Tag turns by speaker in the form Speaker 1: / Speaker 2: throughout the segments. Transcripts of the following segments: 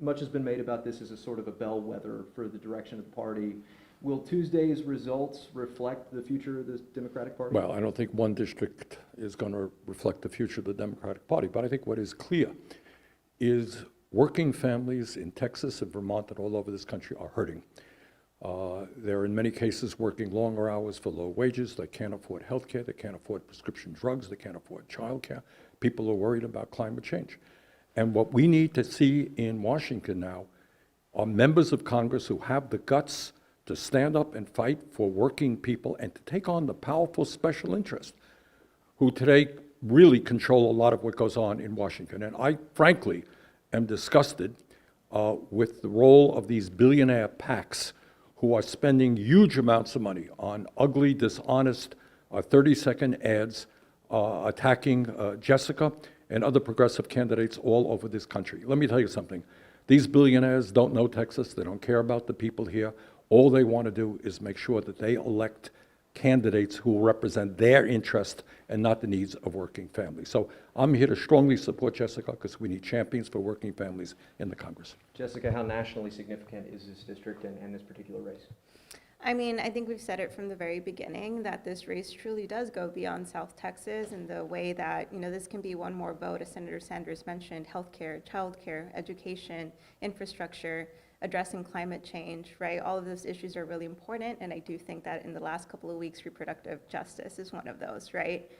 Speaker 1: much has been made about this as a sort of a bellwether for the direction of the party. Will Tuesday's results reflect the future of the Democratic Party?
Speaker 2: Well, I don't think one district is going to reflect the future of the Democratic Party, but I think what is clear is working families in Texas and Vermont and all over this country are hurting. They're in many cases working longer hours for low wages. They can't afford health care. They can't afford prescription drugs. They can't afford child care. People are worried about climate change. And what we need to see in Washington now are members of Congress who have the guts to stand up and fight for working people and to take on the powerful special interests who today really control a lot of what goes on in Washington. And I, frankly, am disgusted with the role of these billionaire PACs who are spending huge amounts of money on ugly, dishonest, 30-second ads attacking Jessica and other progressive candidates all over this country. Let me tell you something. These billionaires don't know Texas. They don't care about the people here. All they want to do is make sure that they elect candidates who will represent their interest and not the needs of working families. So I'm here to strongly support Jessica because we need champions for working families in the Congress.
Speaker 1: Jessica, how nationally significant is this district and this particular race?
Speaker 3: I mean, I think we've said it from the very beginning that this race truly does go beyond South Texas in the way that, this can be one more vote, as Senator Sanders mentioned, healthcare, childcare, education, infrastructure, addressing climate change, right? All of those issues are really important, and I do think that in the last couple of weeks, reproductive justice is one of those, right?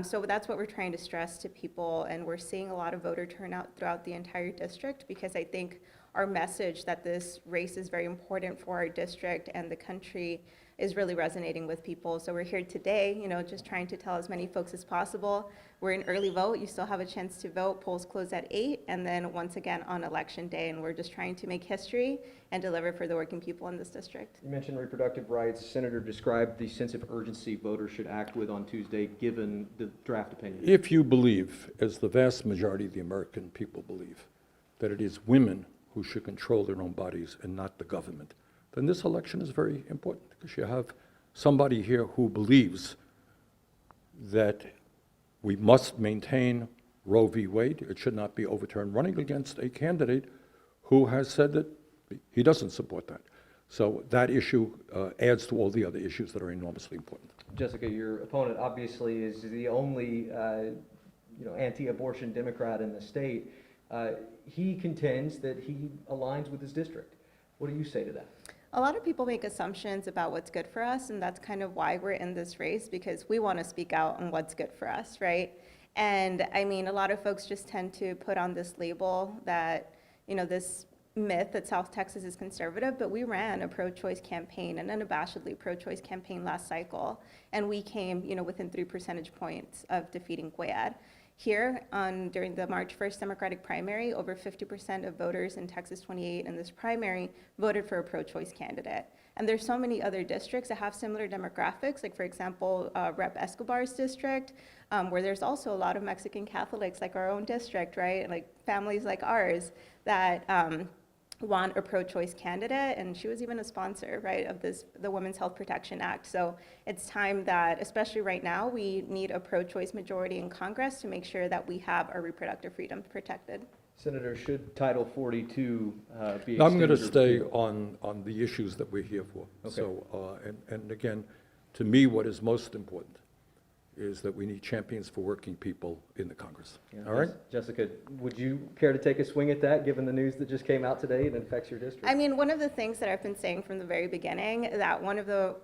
Speaker 3: So that's what we're trying to stress to people, and we're seeing a lot of voter turnout throughout the entire district because I think our message that this race is very important for our district and the country is really resonating with people. So we're here today, just trying to tell as many folks as possible. We're in early vote. You still have a chance to vote. Polls close at 8, and then once again on Election Day, and we're just trying to make history and deliver for the working people in this district.
Speaker 1: You mentioned reproductive rights. Senator described the sense of urgency voters should act with on Tuesday, given the draft opinion.
Speaker 2: If you believe, as the vast majority of the American people believe, that it is women who should control their own bodies and not the government, then this election is very important because you have somebody here who believes that we must maintain Roe v. Wade. It should not be overturned, running against a candidate who has said that he doesn't support that. So that issue adds to all the other issues that are enormously important.
Speaker 1: Jessica, your opponent obviously is the only anti-abortion Democrat in the state. He contends that he aligns with his district. What do you say to that?
Speaker 3: A lot of people make assumptions about what's good for us, and that's kind of why we're in this race, because we want to speak out on what's good for us, right? And I mean, a lot of folks just tend to put on this label that, this myth that South Texas is conservative, but we ran a pro-choice campaign, an unabashedly pro-choice campaign last cycle, and we came, within 3 percentage points of defeating Cuellar. Here, during the March 1st Democratic primary, over 50% of voters in Texas 28 in this primary voted for a pro-choice candidate. And there's so many other districts that have similar demographics, like for example, Rep. Escobar's district, where there's also a lot of Mexican Catholics, like our own district, right? Like families like ours that want a pro-choice candidate, and she was even a sponsor, right, of the Women's Health Protection Act. So it's time that, especially right now, we need a pro-choice majority in Congress to make sure that we have our reproductive freedom protected.
Speaker 1: Senator, should Title 42 be
Speaker 2: I'm going to stay on the issues that we're here for.
Speaker 1: Okay.
Speaker 2: So, and again, to me, what is most important is that we need champions for working people in the Congress.
Speaker 1: Yeah.
Speaker 2: All right?
Speaker 1: Jessica, would you care to take a swing at that, given the news that just came out today and affects your district?
Speaker 3: I mean, one of the things that I've been saying from the very beginning, that one of the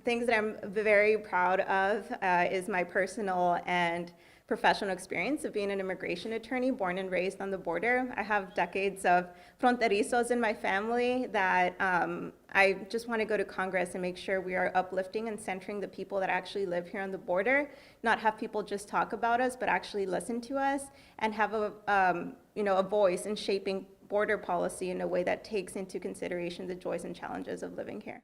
Speaker 3: things that I'm very proud of is my personal and professional experience of being an immigration attorney, born and raised on the border. I have decades of fronterizos in my family that I just want to go to Congress and make sure we are uplifting and centering the people that actually live here on the border, not have people just talk about us, but actually listen to us and have a voice in shaping border policy in a way that takes into consideration the joys and challenges of living here.